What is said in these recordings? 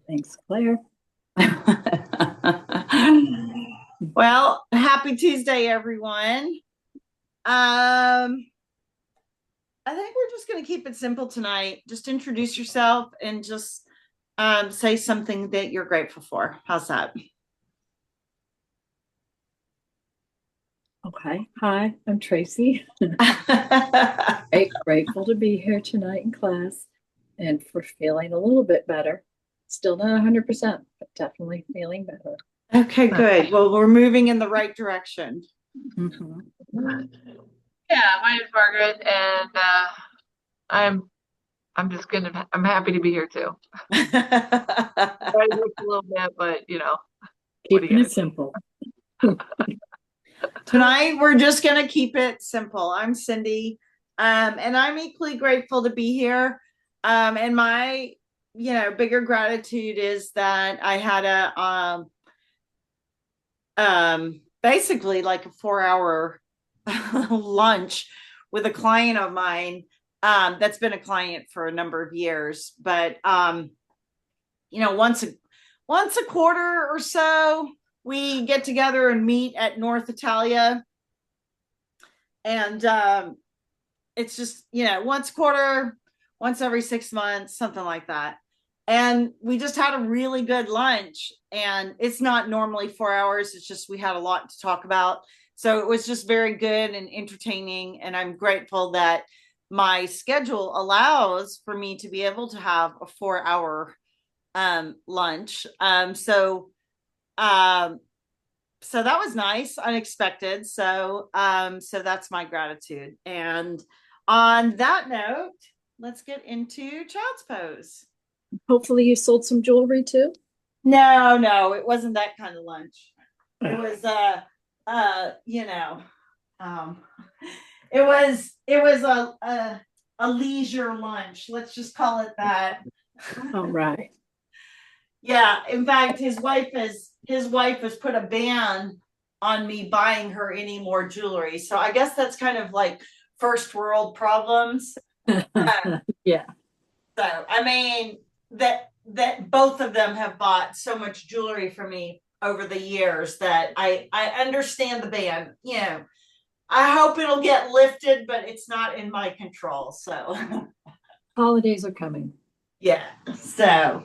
Thanks, Claire. Well, happy Tuesday, everyone. I think we're just going to keep it simple tonight. Just introduce yourself and just say something that you're grateful for. How's that? Okay. Hi, I'm Tracy. Grateful to be here tonight in class and for feeling a little bit better. Still not 100%, but definitely feeling better. Okay, good. Well, we're moving in the right direction. Mhm. Yeah, my name's Margaret, and I'm I'm just I'm happy to be here too. Try to work a little bit, but what are you Keeping gonna it simple. Tonight, we're just going to keep it simple. I'm Cindy, and I'm equally grateful to be here. And my, bigger gratitude is that I had basically like a 4 hour lunch with a client of mine that's been a client for a number of years. But once a quarter or so, we get together and meet at North Italia, and it's just once a quarter, once every 6 months, something like that. And we just had a really good lunch, and it's not normally 4 hours. It's just we had a lot to talk about, so it was just very good and entertaining, and I'm grateful that my schedule allows for me to be able to have a 4 hour lunch. Um so that was nice, unexpected. So that's my gratitude. And on that note, let's get into child's pose. Hopefully you sold some jewelry too. No, it wasn't that kind of lunch. It was you know, um it was a leisure lunch. Let's just call it that. All right. Yeah, in fact, his wife has put a ban on me buying her any more jewelry. So I guess that's kind of like first world problems. Yeah. So I mean that both of them have bought so much jewelry for me over the years that I understand the ban. I hope it'll get lifted, but it's not in my control. So Holidays are coming. yeah. So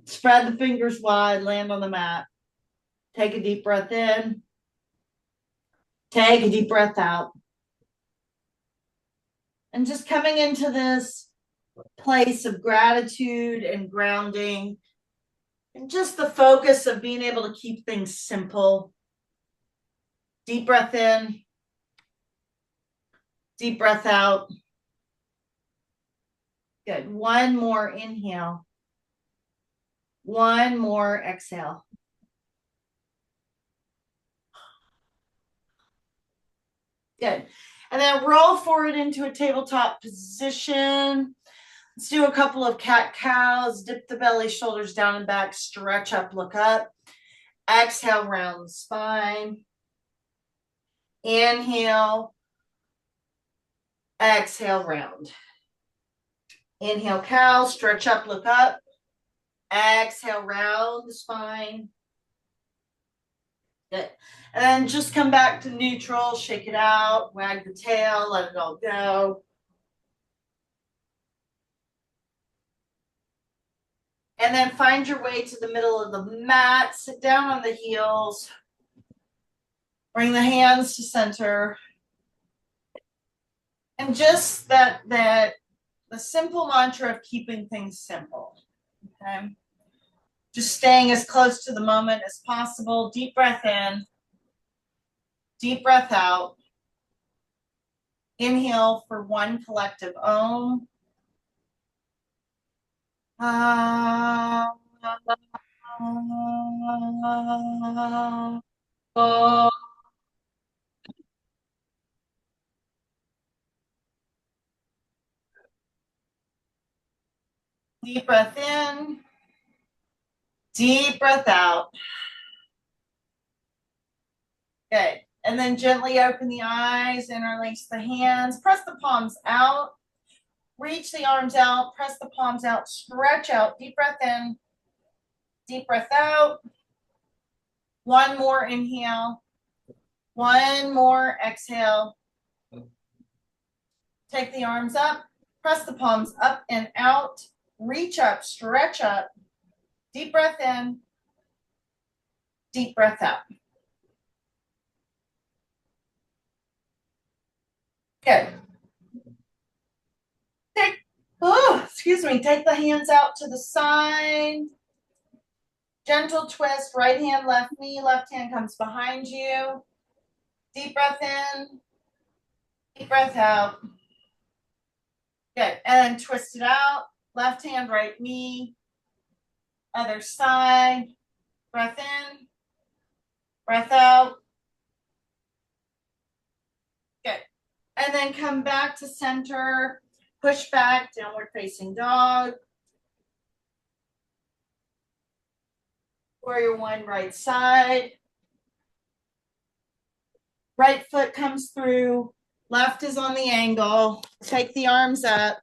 spread the fingers wide, land on the mat. Take a deep breath in. Take a deep breath out. And just coming into this place of gratitude and grounding, and just the focus of being able to keep things simple. Deep breath in, deep breath out. Good. One more inhale, one more exhale. Good. And then roll forward into a tabletop position. Let's do a couple of cat cows. Dip the belly, shoulders down and back, stretch up, look up. Exhale, round the spine. Inhale, exhale, round. Inhale, cow, stretch up, look up. Exhale, round the spine. Good. And then just come back to neutral, shake it out, wag the tail, let it all go. And then find your way to the middle of the mat. Sit down on the heels. Bring the hands to center. And just that the simple mantra of keeping things simple. Okay. Just staying as close to the moment as possible. Deep breath in. Deep breath out. Inhale for one collective Om. Deep breath in. Deep breath out. Good. And then gently open the eyes, interlace the hands, press the palms out, reach the arms out, press the palms out, stretch out, deep breath in, Deep breath out. One more inhale. One more exhale. Take the arms up. Press the palms up and out. Reach up, stretch up. Deep breath in. Deep breath out. Good. Excuse me. Take the hands out to the side. Gentle twist. Right hand, left knee. Left hand comes behind you. Deep breath in. Deep breath out. Good. And then twist it out. Left hand, right knee. Other side. Breath in. Breath out. Good. And then come back to center. Push back, downward facing dog. Warrior one, right side. Right foot comes through. Left is on the angle. Take the arms up.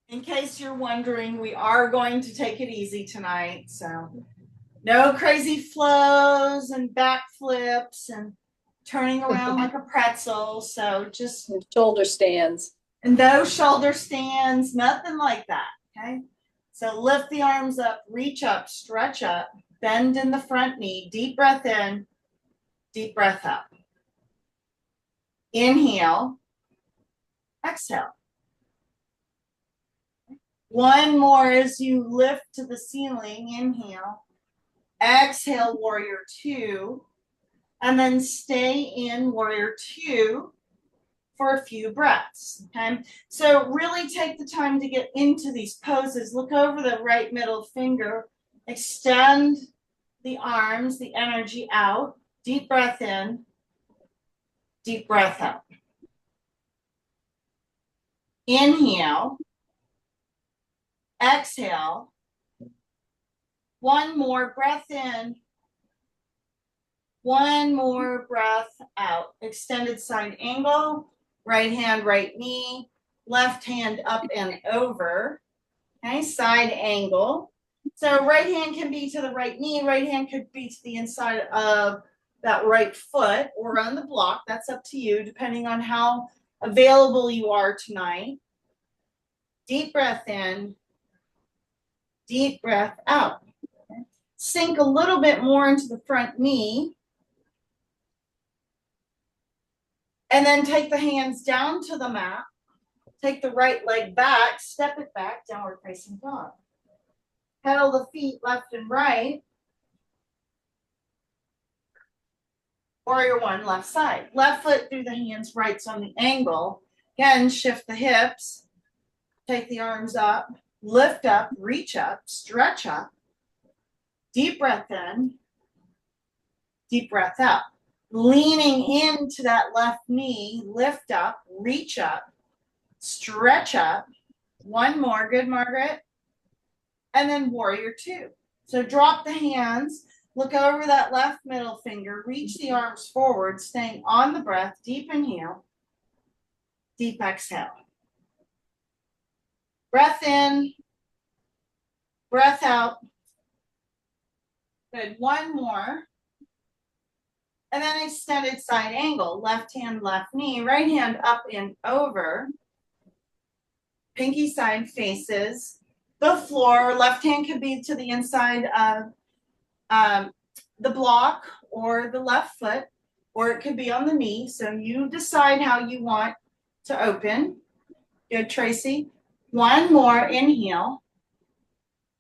In case you're wondering, we are going to take it easy tonight. So no crazy flows and back flips and turning around like a pretzel. So just shoulder stands. And those shoulder stands, nothing like that. Okay. So lift the arms up, reach up, stretch up, bend in the front knee, deep breath in, deep breath out. Inhale, exhale. One more as you lift to the ceiling, inhale, exhale, warrior two, and then stay in warrior two for a few breaths, okay? So really take the time to get into these poses. Look over the right middle finger, extend the arms, the energy out, deep breath in, deep breath out. Inhale, exhale, one more breath in, one more breath out. Extended side angle, right hand, right knee, left hand up and over, okay, side angle. So right hand can be to the right knee, right hand could be to the inside of that right foot or on the block. That's up to you, depending on how available you are tonight. Deep breath in, deep breath out. Okay. Sink a little bit more into the front knee. And then take the hands down to the mat. Take the right leg back, step it back, downward facing dog. Pedal the feet left and right. Warrior one, left side. Left foot through the hands, right's on the angle. Again, shift the hips. Take the arms up, lift up, reach up, stretch up. Deep breath in, deep breath out. Leaning into that left knee, lift up, reach up, stretch up. One more, good, Margaret. And then warrior two. So drop the hands, look over that left middle finger, reach the arms forward, staying on the breath, deep inhale, deep exhale. Breath in, breath out. Good, one more. And then extended side angle, left hand, left knee, right hand up and over. Pinky side faces the floor. Left hand could be to the inside of the block or the left foot, or it could be on the knee. So you decide how you want to open. Good, Tracy. One more inhale.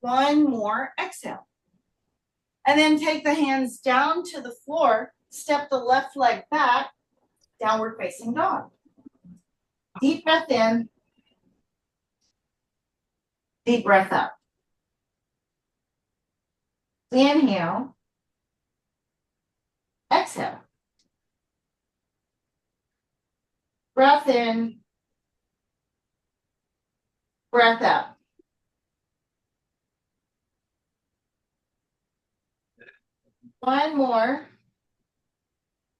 One more exhale. And then take the hands down to the floor. Step the left leg back, downward facing dog. Deep breath in, deep breath out. Inhale, exhale. Breath in, breath out. One more.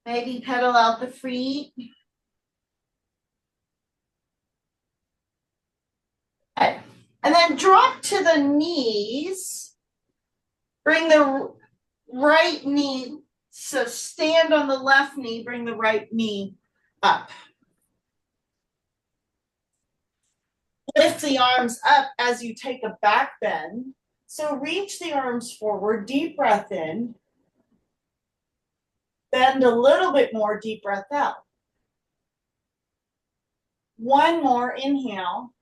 Maybe pedal out the feet. Okay. And then drop to the knees. Bring the right knee. So stand on the left knee, bring the right knee up. Lift the arms up as you take a back bend. So reach the arms forward, deep breath in. Bend a little bit more, deep breath out. One more, inhale.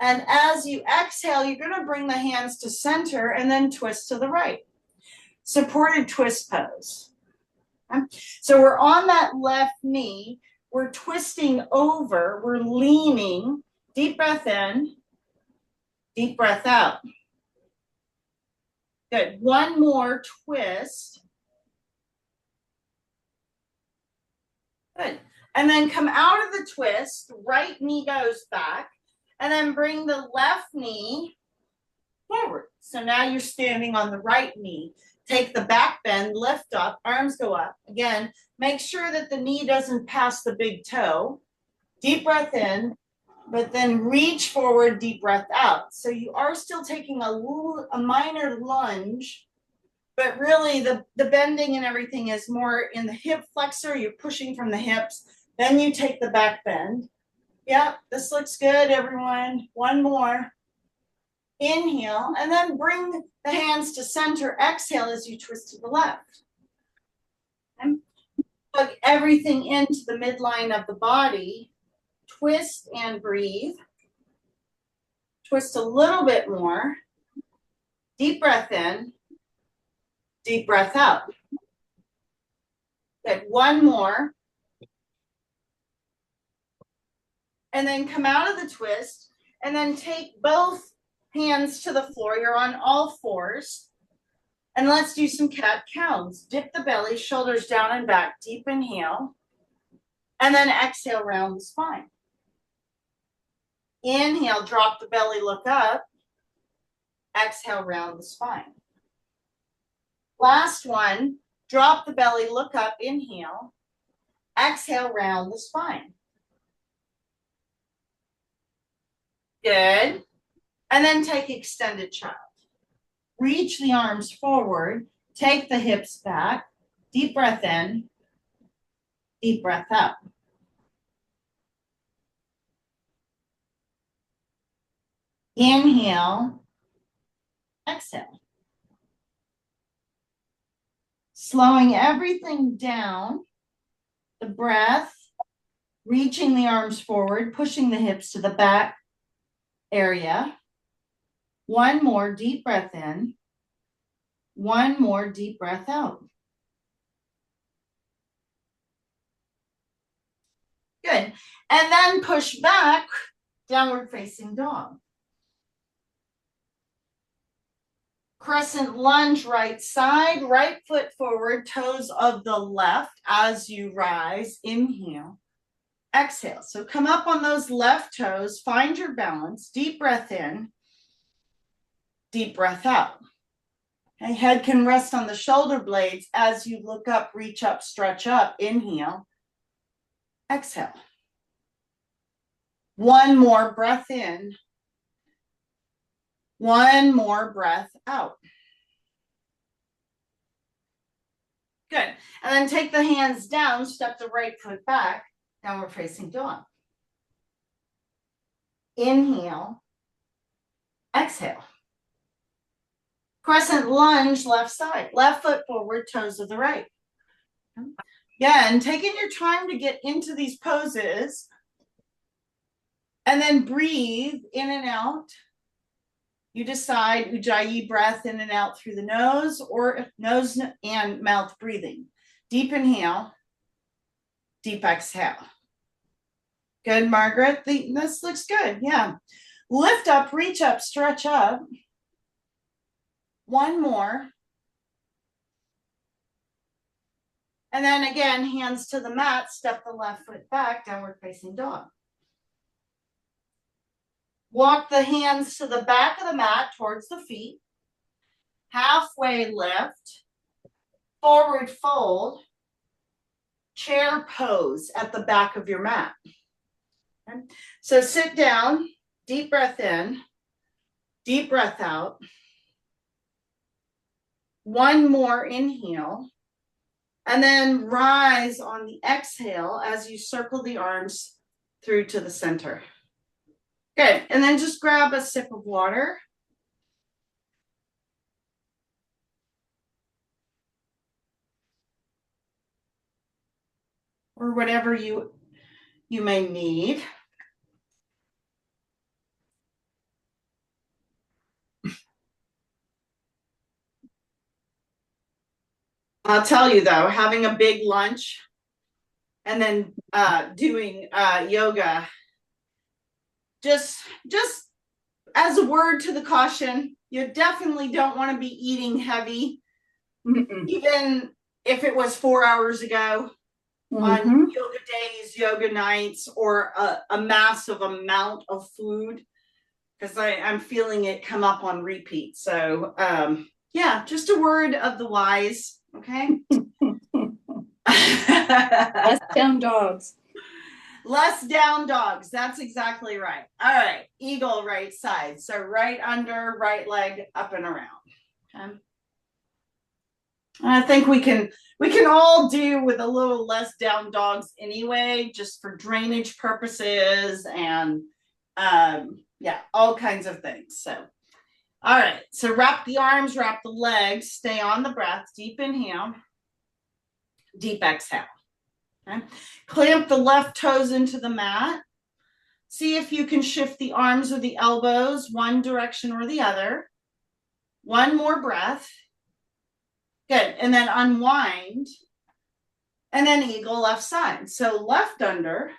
And as you exhale, you're going to bring the hands to center and then twist to the right. Supported twist pose. So we're on that left knee. We're twisting over. We're leaning. Deep breath in. Deep breath out. Good. One more twist. Good. And then come out of the twist. Right knee goes back. And then bring the left knee forward. So now you're standing on the right knee. Take the back bend, lift up, arms go up. Again, make sure that the knee doesn't pass the big toe. Deep breath in, but then reach forward, deep breath out. So you are still taking a minor lunge, but really the bending and everything is more in the hip flexor. You're pushing from the hips. Then you take the back bend. Yep, this looks good, everyone. One more. Inhale, and then bring the hands to center. Exhale as you twist to the left. And plug everything into the midline of the body. Twist and breathe. Twist a little bit more. Deep breath in. Deep breath out. Good. One more. And then come out of the twist, and then take both hands to the floor. You're on all fours. And let's do some cat-cows. Dip the belly, shoulders down and back. Deep inhale. And then exhale, round the spine. Inhale, drop the belly, look up. Exhale, round the spine. Last one, drop the belly, look up, inhale. Exhale, round the spine. Good. And then take extended child. Reach the arms forward. Take the hips back. Deep breath in. Deep breath out. Inhale. Exhale. Slowing everything down. The breath. Reaching the arms forward. Pushing the hips to the back area. One more deep breath in. One more deep breath out. Good. And then push back, downward facing dog. Crescent lunge, right side, right foot forward, toes of the left as you rise. Inhale. Exhale. So come up on those left toes, find your balance, deep breath in, deep breath out. Okay, head can rest on the shoulder blades as you look up, reach up, stretch up. Inhale. Exhale. One more breath in. One more breath out. Good. And then take the hands down, step the right foot back, downward facing dog. Inhale. Exhale. Crescent lunge, left side. Left foot forward, toes of the right. Again, taking your time to get into these poses. And then breathe in and out. You decide Ujjayi breath in and out through the nose or nose and mouth breathing. Deep inhale, deep exhale. Good, Margaret. This looks good. Yeah. Lift up, reach up, stretch up. One more. And then again, hands to the mat, step the left foot back, downward facing dog. Walk the hands to the back of the mat towards the feet. Halfway lift. Forward fold. Chair pose at the back of your mat. Okay. So sit down, deep breath in. Deep breath out. One more inhale. And then rise on the exhale as you circle the arms through to the center. Good. And then just grab a sip of water. Or whatever you may need. I'll tell you though, having a big lunch and then doing yoga, just as a word to the caution, you definitely don't want to be eating heavy. Even if it was 4 hours ago on yoga days, yoga nights, or a massive amount of food, because I'm feeling it come up on repeat. So yeah, just a word of the wise, okay? Less down dogs. Less down dogs. That's exactly right. All right. Eagle right side. So right under, right leg up and around. Okay. I think we can all do with a little less down dogs anyway, just for drainage purposes and yeah, all kinds of things. So all right. So wrap the arms, wrap the legs, stay on the breath. Deep inhale, deep exhale. Okay. Clamp the left toes into the mat. See if you can shift the arms or the elbows one direction or the other. One more breath. Good. And then unwind. And then eagle left side. So left under,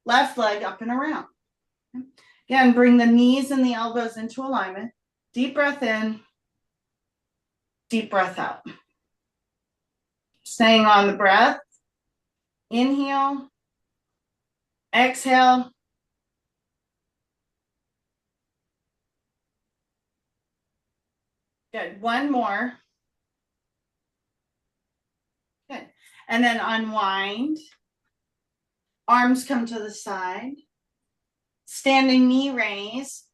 left leg up and around. Again, bring the knees and the elbows into alignment. Deep breath in. Deep breath out. Staying on the breath. Inhale. Exhale. Good. One more. Good. And then unwind. Arms come to the side. Standing knee raise.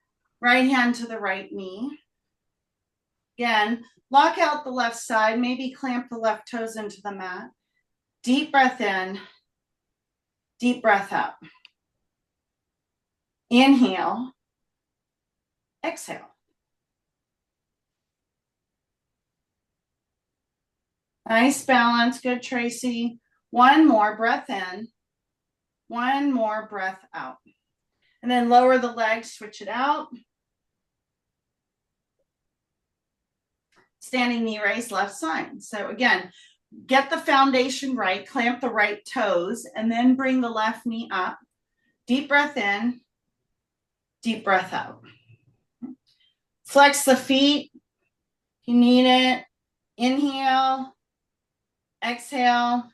Right hand to the right knee. Again, lock out the left side. Maybe clamp the left toes into the mat. Deep breath in. Deep breath out. Inhale. Exhale. Nice balance. Good, Tracy. One more breath in. One more breath out. And then lower the legs, switch it out. Standing knee raise, left side. So again, get the foundation right, clamp the right toes, and then bring the left knee up. Deep breath in, deep breath out. Flex the feet if you need it. Inhale, exhale.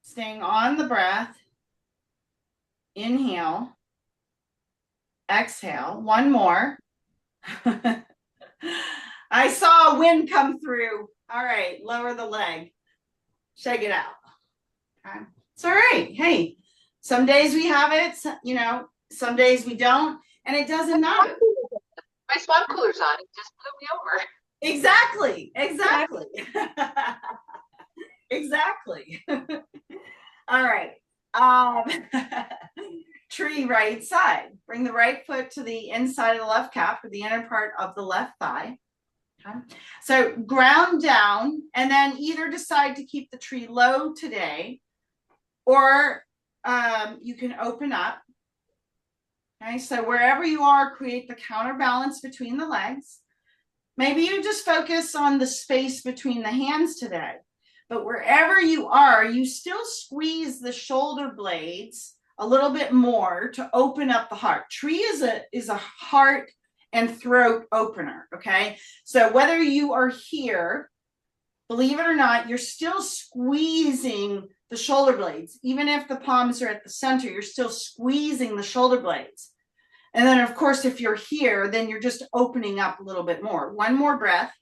Staying on the breath. Inhale, exhale. One more. I saw a wind come through. All right, lower the leg. Shake it out. Okay. It's all right. Hey, some days we have it, some days we don't, and it doesn't matter. My swamp cooler's on. It just blew me over. Exactly. Exactly. All right. Tree right side. Bring the right foot to the inside of the left calf or the inner part of the left thigh. Okay. So ground down and then either decide to keep the tree low today or you can open up. Okay, so wherever you are, create the counterbalance between the legs. Maybe you just focus on the space between the hands today. But wherever you are, you still squeeze the shoulder blades a little bit more to open up the heart. Tree is a heart and throat opener, okay? So whether you are here, believe it or not, you're still squeezing the shoulder blades. Even if the palms are at the center, you're still squeezing the shoulder blades. And then, of course, if you're here, then you're just opening up a little bit more. One more breath.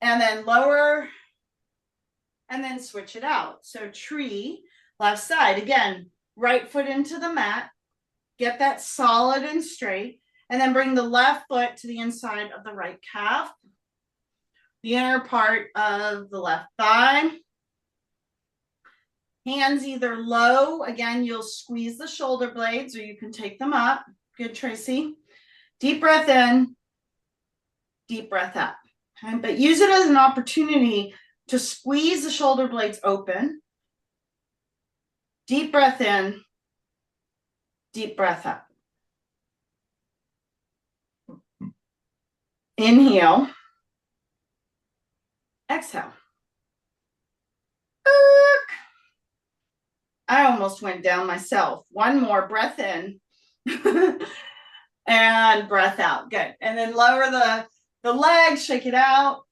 And then lower, and then switch it out. So tree, left side. Again, right foot into the mat. Get that solid and straight. And then bring the left foot to the inside of the right calf, the inner part of the left thigh. Hands either low. Again, you'll squeeze the shoulder blades or you can take them up. Good, Tracy. Deep breath in, deep breath out. Okay? But use it as an opportunity to squeeze the shoulder blades open. Deep breath in, deep breath out. Inhale. Exhale. I almost went down myself. One more breath in and breath out. Good. And then lower the legs, shake it out.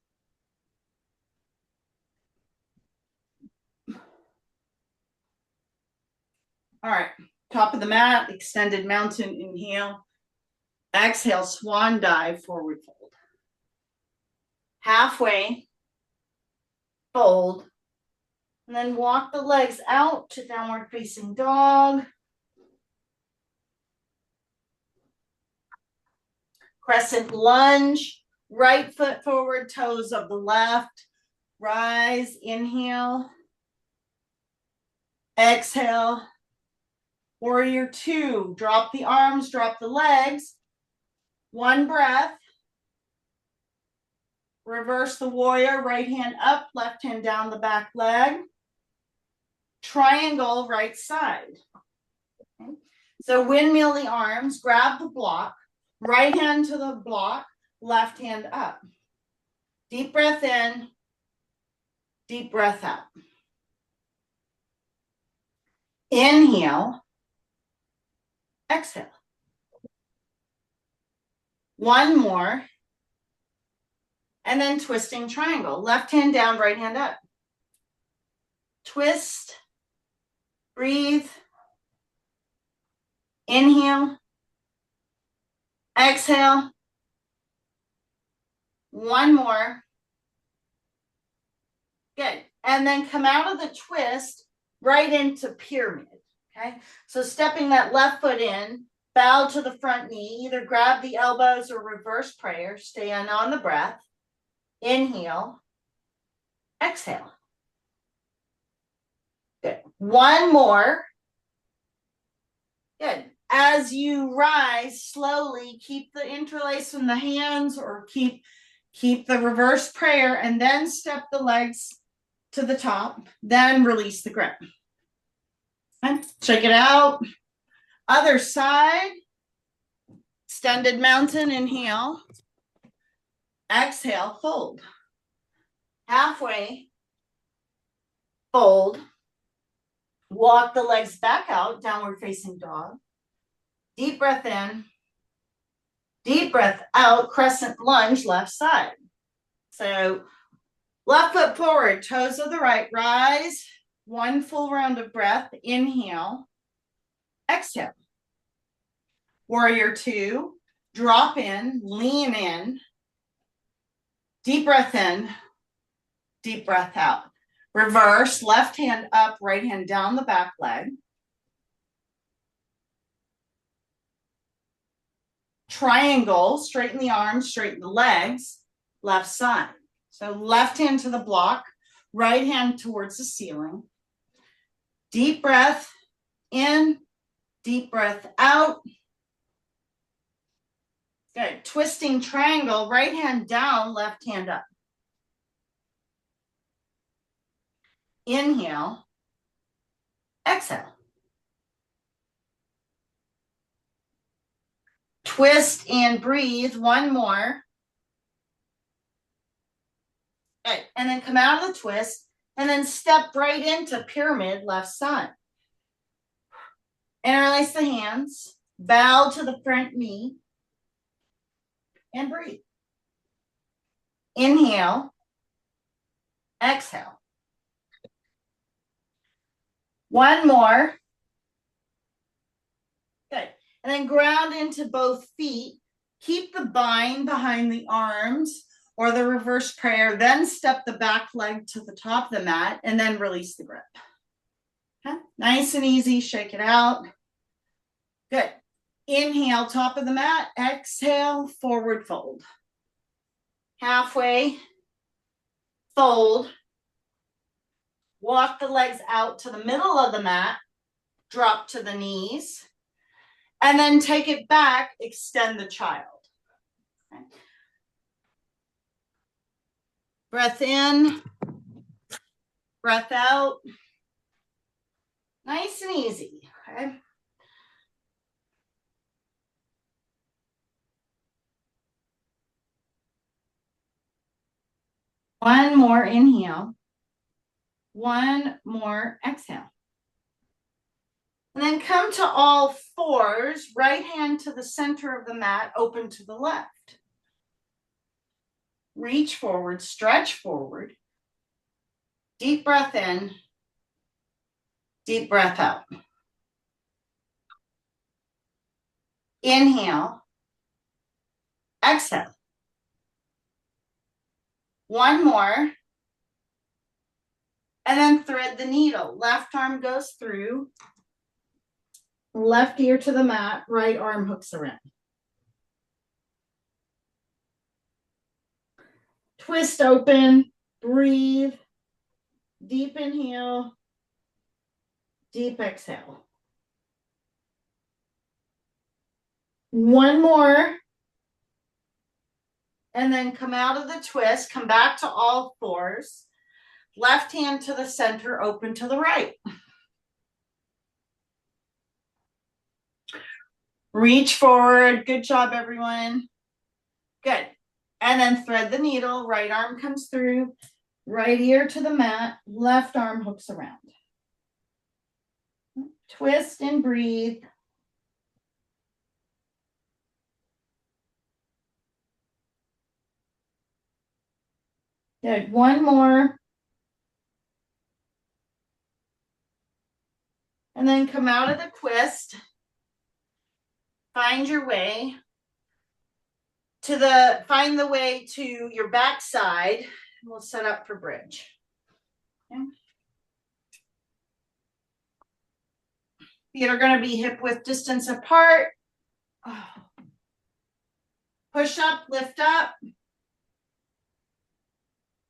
All right. Top of the mat, extended mountain, inhale. Exhale, swan dive, forward fold. Halfway, fold. And then walk the legs out to downward facing dog. Crescent lunge, right foot forward, toes of the left. Rise, inhale. Exhale. Warrior two, drop the arms, drop the legs. One breath. Reverse the warrior, right hand up, left hand down the back leg. Triangle, right side. Okay. So windmill the arms, grab the block, right hand to the block, left hand up. Deep breath in, deep breath out. Inhale, exhale. One more. And then twisting triangle. Left hand down, right hand up. Twist. Breathe. Inhale. Exhale. One more. Good. And then come out of the twist right into pyramid. Okay. So stepping that left foot in, bow to the front knee, either grab the elbows or reverse prayer. Stay on the breath. Inhale. Exhale. Good. One more. Good. As you rise slowly, keep the interlace in the hands or keep the reverse prayer and then step the legs to the top. Then release the grip. Okay. Check it out. Other side. Extended mountain. Inhale. Exhale. Fold. Halfway. Fold. Walk the legs back out, downward facing dog. Deep breath in. Deep breath out, crescent lunge, left side. So left foot forward, toes of the right, rise. One full round of breath. Inhale. Exhale. Warrior two. Drop in, lean in. Deep breath in. Deep breath out. Reverse, left hand up, right hand down the back leg. Triangle, straighten the arms, straighten the legs, left side. So left hand to the block, right hand towards the ceiling. Deep breath in, deep breath out. Good. Twisting triangle, right hand down, left hand up. Inhale. Exhale. Twist and breathe. One more. Good. And then come out of the twist and then step right into pyramid, left side. Interlace the hands. Bow to the front knee. And breathe. Inhale. Exhale. One more. Good. And then ground into both feet. Keep the bind behind the arms or the reverse prayer. Then step the back leg to the top of the mat and then release the grip. Okay. Nice and easy. Shake it out. Good. Inhale, top of the mat. Exhale, forward fold. Halfway, fold. Walk the legs out to the middle of the mat. Drop to the knees. And then take it back. Extend the child. Okay. Breath in. Breath out. Nice and easy. Okay. One more inhale. One more exhale. And then come to all fours, right hand to the center of the mat, open to the left. Reach forward, stretch forward. Deep breath in, deep breath out. Inhale, exhale. One more. And then thread the needle. Left arm goes through. Left ear to the mat, right arm hooks around. Twist open, breathe. Deep inhale, deep exhale. One more. And then come out of the twist, come back to all fours. Left hand to the center, open to the right. Reach forward. Good job, everyone. Good. And then thread the needle. Right arm comes through. Right ear to the mat. Left arm hooks around. Twist and breathe. Good. One more. And then come out of the twist. Find your way to find the way to your back side. We'll set up for bridge. Okay. Feet are going to be hip width distance apart. Push up, lift up.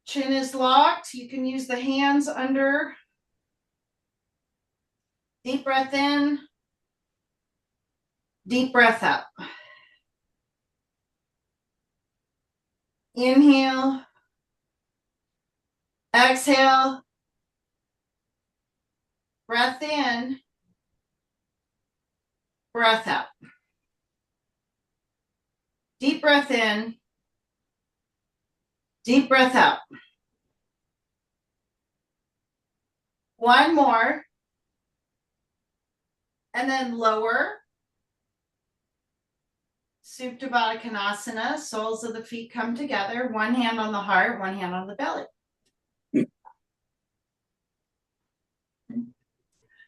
Chin is locked. You can use the hands under. Deep breath in. Deep breath out. Inhale. Exhale. Breath in. Breath out. Deep breath in. Deep breath out. One more. And then lower. Supta Baddha Konasana. Soles of the feet come together. One hand on the heart, one hand on the belly.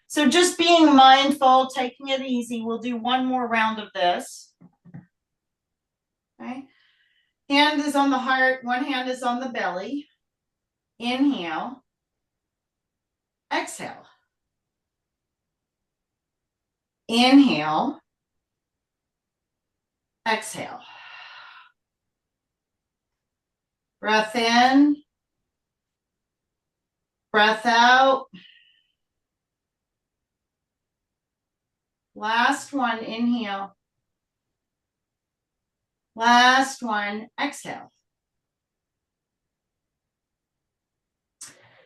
So just being mindful, taking it easy. We'll do one more round of this. Okay. Hand is on the heart, one hand is on the belly. Inhale. Exhale. Inhale. Exhale. Breath in. Breath out. Last one, inhale. Last one, exhale.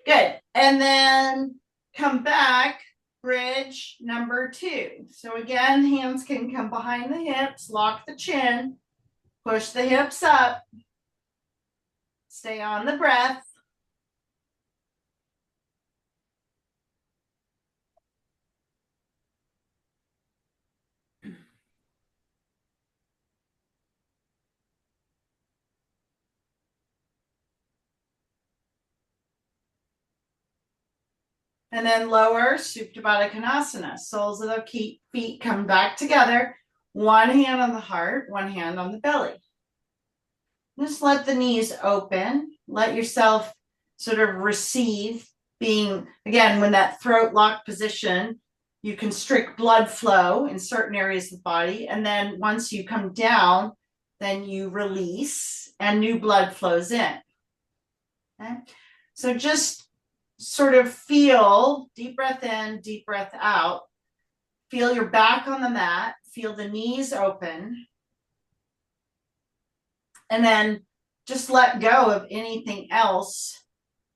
Good. And then come back, bridge number 2. So again, hands can come behind the hips, lock the chin, push the hips up, stay on the breath. And then lower, Supta Baddha Konasana. Soles of the feet come back together. One hand on the heart, one hand on the belly. Just let the knees open. Let yourself sort of receive being, again, when that throat lock position, you constrict blood flow in certain areas of the body. And then once you come down, then you release and new blood flows in. Okay. So just sort of feel, deep breath in, deep breath out. Feel your back on the mat. Feel the knees open. And then just let go of anything else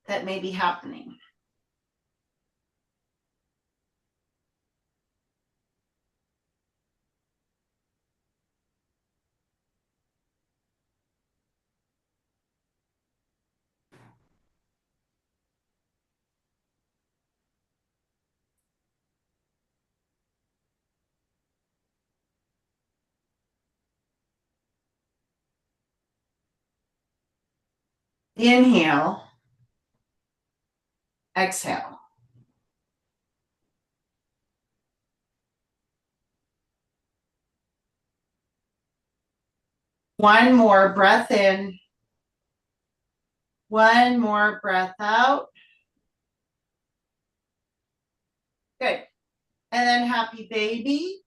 that may be happening. Inhale, exhale. One more breath in. One more breath out. Good. And then happy baby.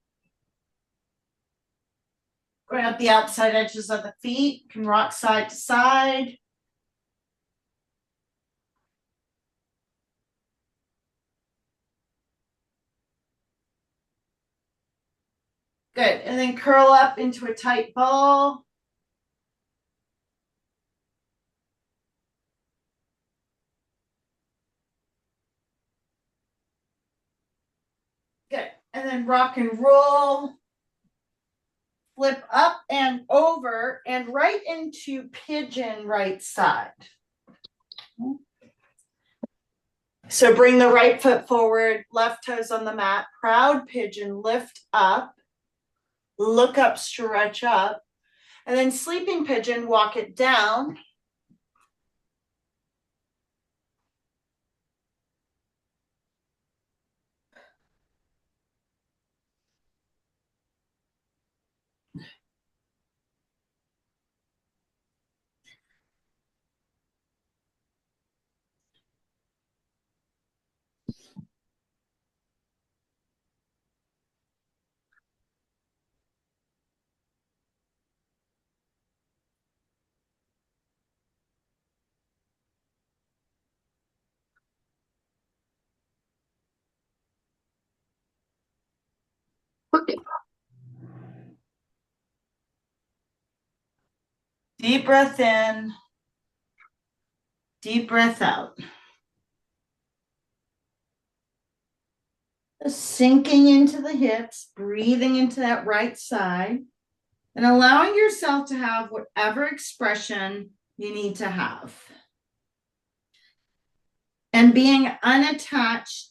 Grab the outside edges of the feet. Can rock side to side. Good. And then curl up into a tight ball. Good. And then rock and roll. Flip up and over and right into pigeon right side. So bring the right foot forward, left toes on the mat, proud pigeon, lift up, look up, stretch up, and then sleeping pigeon, walk it down. Okay. Deep breath in, deep breath out. Just sinking into the hips, breathing into that right side, and allowing yourself to have whatever expression you need to have. And being unattached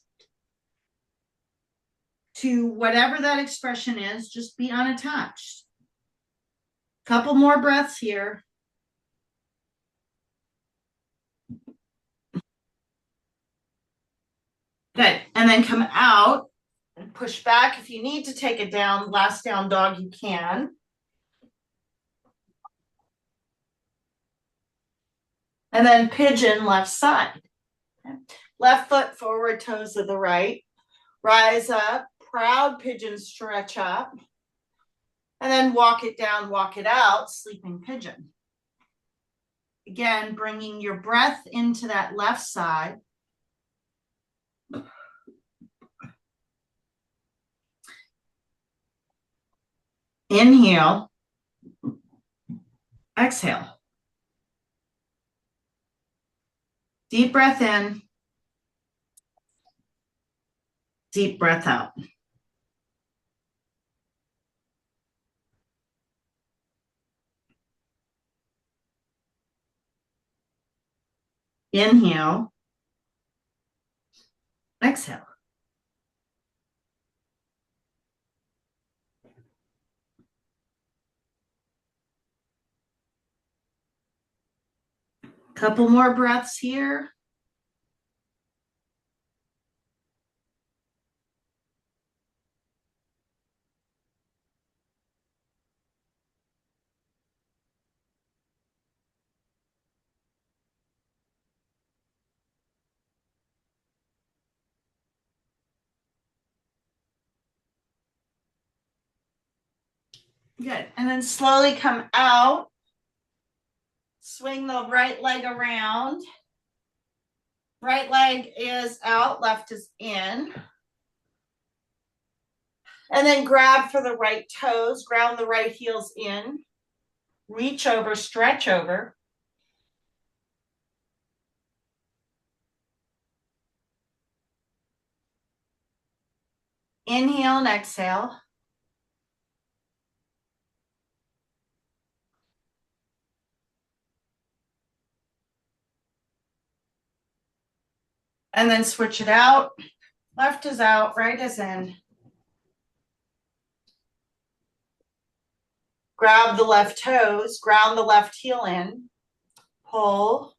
to whatever that expression is, just be unattached. Couple more breaths here. Good. And then come out and push back. If you need to take it down, last down dog, you can. And then pigeon left side. Okay. Left foot forward, toes to the right. Rise up, proud pigeon, stretch up. And then walk it down, walk it out, sleeping pigeon. Again, bringing your breath into that left side. Inhale, exhale. Deep breath in, deep breath out. Inhale, exhale. Couple more breaths here. Good. And then slowly come out. Swing the right leg around. Right leg is out, left is in. And then grab for the right toes, ground the right heels in. Reach over, stretch over. Inhale and exhale. And then switch it out. Left is out, right is in. Grab the left toes, ground the left heel in. Pull.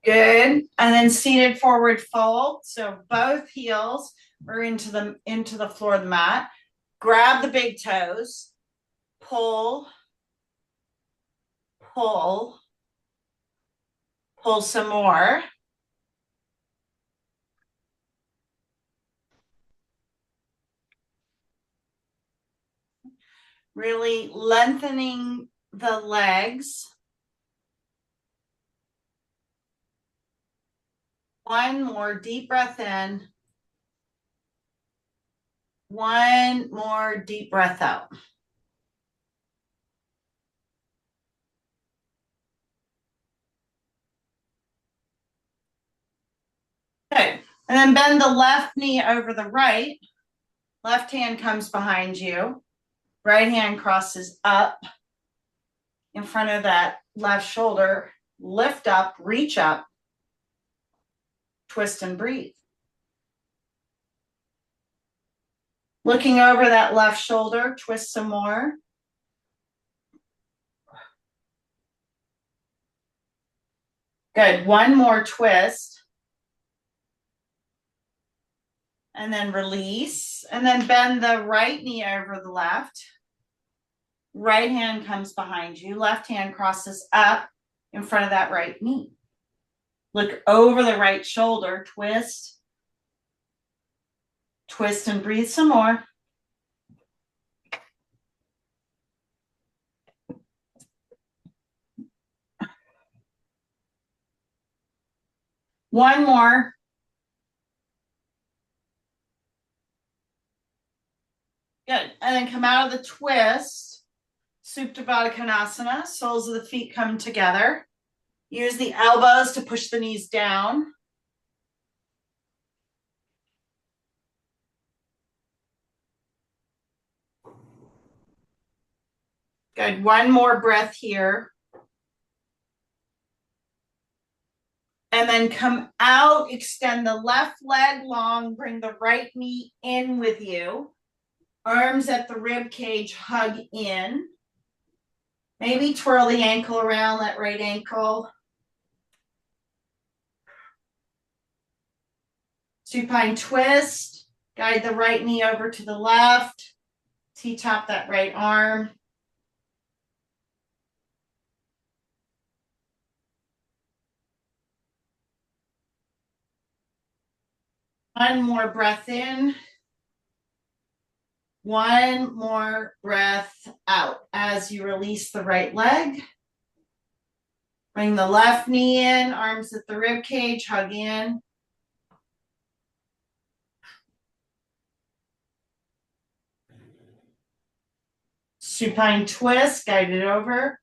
Good. And then seated forward fold. So both heels are into the floor of the mat. Grab the big toes. Pull. Pull. Pull some more. Really lengthening the legs. One more deep breath in. One more deep breath out. Good. And then bend the left knee over the right. Left hand comes behind you. Right hand crosses up in front of that left shoulder. Lift up, reach up, twist and breathe. Looking over that left shoulder, twist some more. Good. One more twist. And then release. And then bend the right knee over the left. Right hand comes behind you. Left hand crosses up in front of that right knee. Look over the right shoulder, twist. Twist and breathe some more. One more. Good. And then come out of the twist. Supta Baddha Konasana. Soles of the feet come together. Use the elbows to push the knees down. Good. One more breath here. And then come out, extend the left leg long, bring the right knee in with you. Arms at the rib cage, hug in. Maybe twirl the ankle around, that right ankle. Supine twist. Guide the right knee over to the left. T-top that right arm. One more breath in. One more breath out as you release the right leg. Bring the left knee in, arms at the rib cage, hug in. Supine twist, guide it over.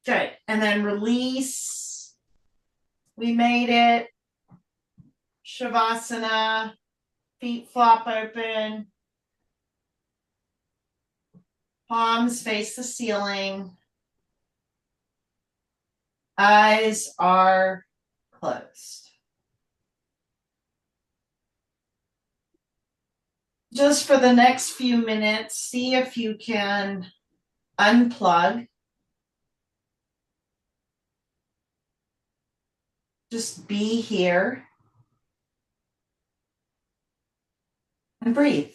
Good. And then release. We made it. Shavasana. Feet flop open. Palms face the ceiling. Eyes are closed. just for the next few minutes, see if you can unplug. Just be here and breathe.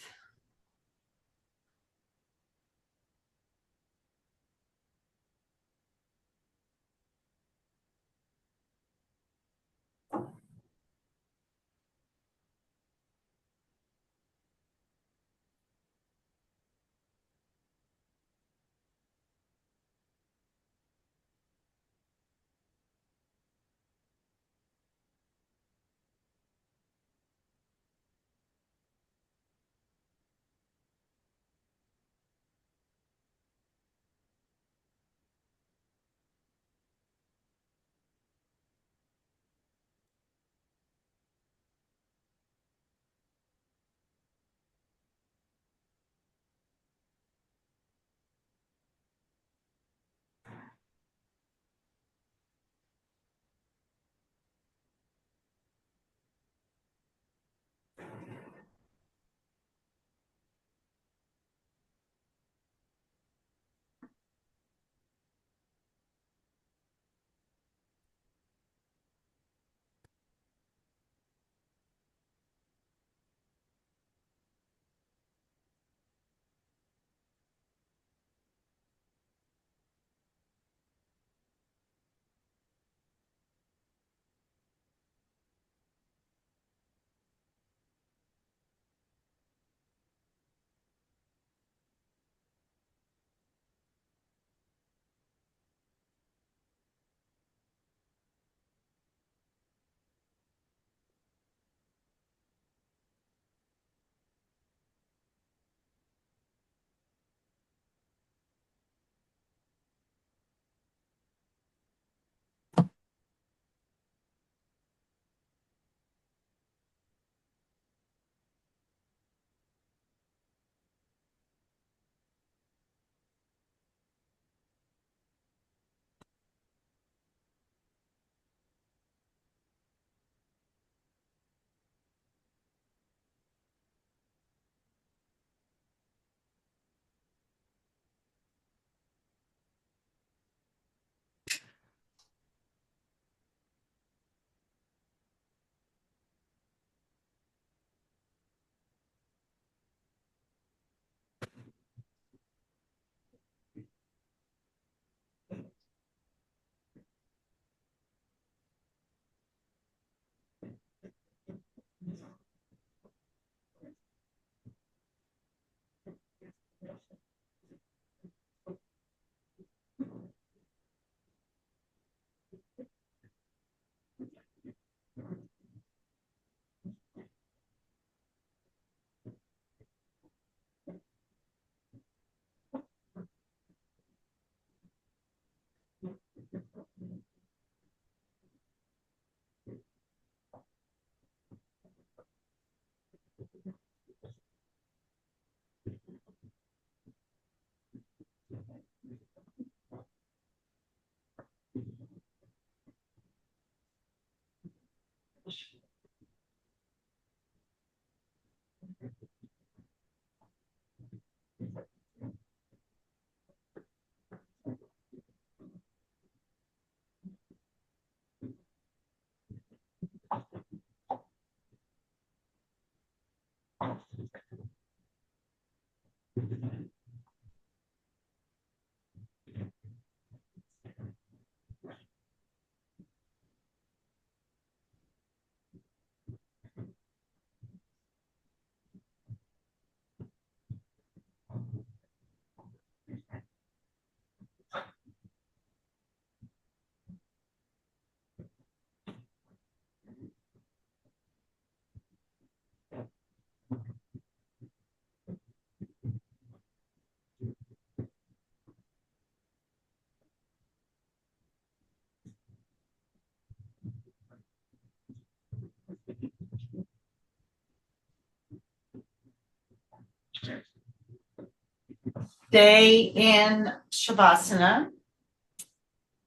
Stay in Shavasana.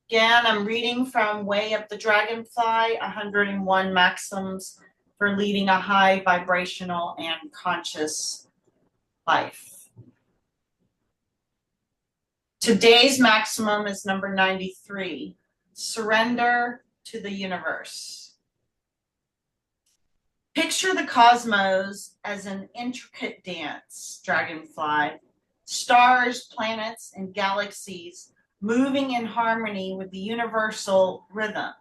Again, I'm reading from Way of the Dragonfly, 101 Maxims for Leading a High Vibrational and Conscious life. Today's maximum is number 93. Surrender to the universe. Picture the cosmos as an intricate dance, dragonfly, stars, planets, and galaxies moving in harmony with the universal rhythm.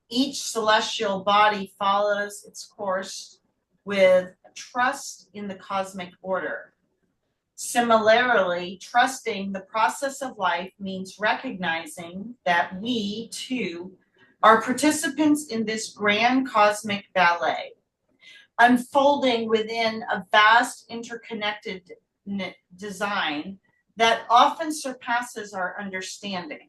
Each celestial body follows its course with trust in the cosmic order. Similarly, trusting the process of life means recognizing that we, too, are participants in this grand cosmic ballet, unfolding within a vast interconnected design that often surpasses our understanding.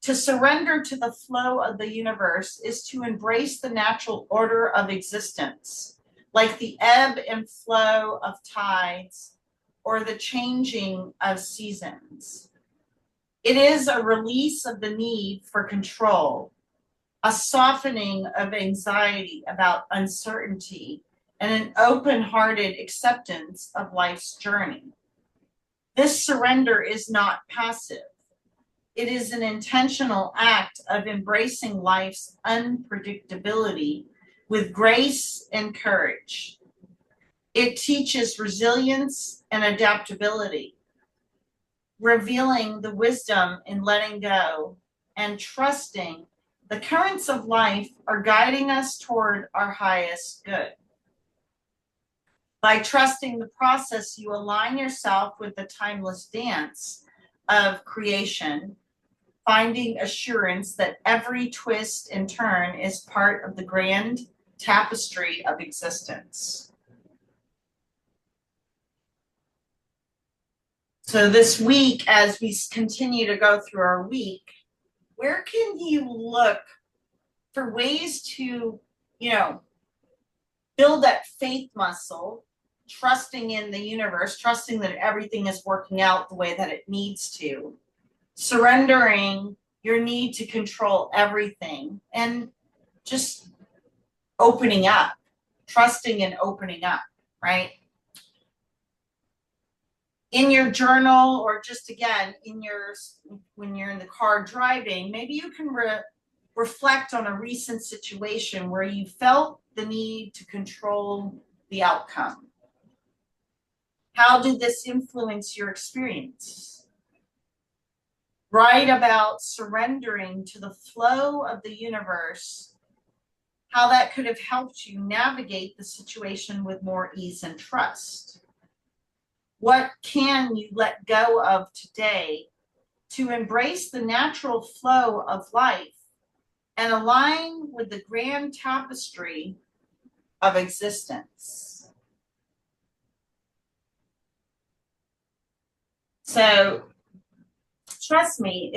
To surrender to the flow of the universe is to embrace the natural order of existence, like the ebb and flow of tides or the changing of seasons. It is a release of the need for control, a softening of anxiety about uncertainty, and an open-hearted acceptance of life's journey. This surrender is not passive. It is an intentional act of embracing life's unpredictability with grace and courage. It teaches resilience and adaptability, revealing the wisdom in letting go and trusting the currents of life are guiding us toward our highest good. By trusting the process, you align yourself with the timeless dance of creation, finding assurance that every twist and turn is part of the grand tapestry of existence. So this week, as we continue to go through our week, where can you look for ways to, build that faith muscle, trusting in the universe, trusting that everything is working out the way that it needs to, surrendering your need to control everything, and just opening up, trusting and opening up, right? In your journal, or just again, when you're in the car driving, maybe you can reflect on a recent situation where you felt the need to control the outcome. How did this influence your experience? Write about surrendering to the flow of the universe, how that could have helped you navigate the situation with more ease and trust. What can you let go of today to embrace the natural flow of life and align with the grand tapestry of existence? So, trust me,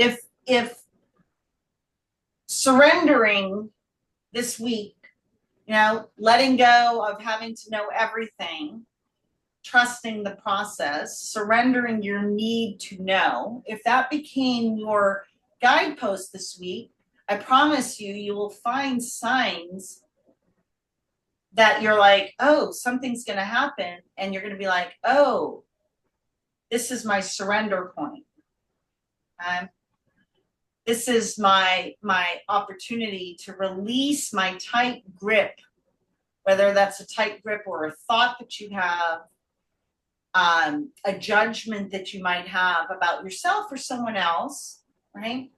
if surrendering this week, letting go of having to know everything, trusting the process, surrendering your need to know, if that became your guidepost this week, I promise you will find signs that you're like, oh, something's going to happen. And you're going to be like, oh, this is my surrender point. This is my opportunity to release my tight grip, whether that's a tight grip or a thought that you have, a judgment that you might have about yourself or someone else, right?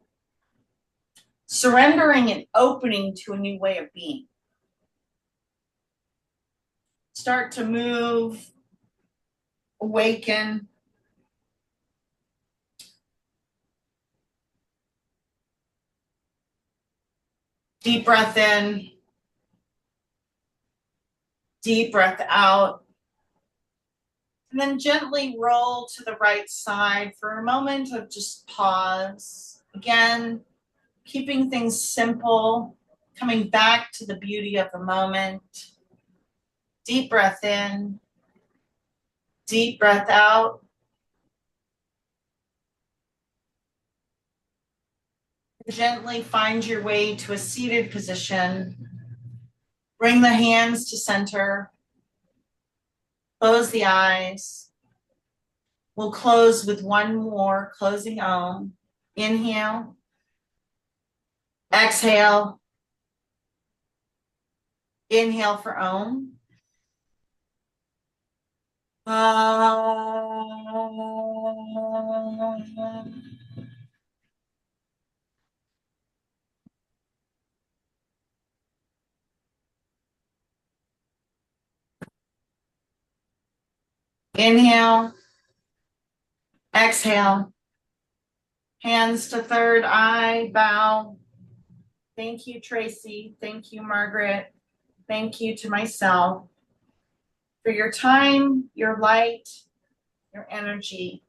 Surrendering and opening to a new way of being. Start to move, awaken. Deep breath in, deep breath out. And then gently roll to the right side for a moment of just pause. Again, keeping things simple, coming back to the beauty of the moment. Deep breath in, deep breath out. Gently find your way to a seated position. Bring the hands to center. Close the eyes. We'll close with one more closing Om. Inhale. Exhale. Inhale for Om. Inhale. Exhale. Hands to third eye, bow. Thank you, Tracy. Thank you, Margaret. Thank you to myself for your time, your light, your energy.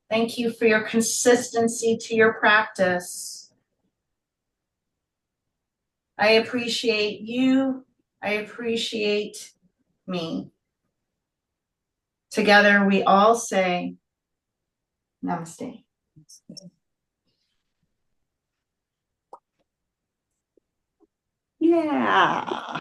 Thank you for your consistency to your practice. I appreciate you. I appreciate me. Together we all say, Namaste. Yeah.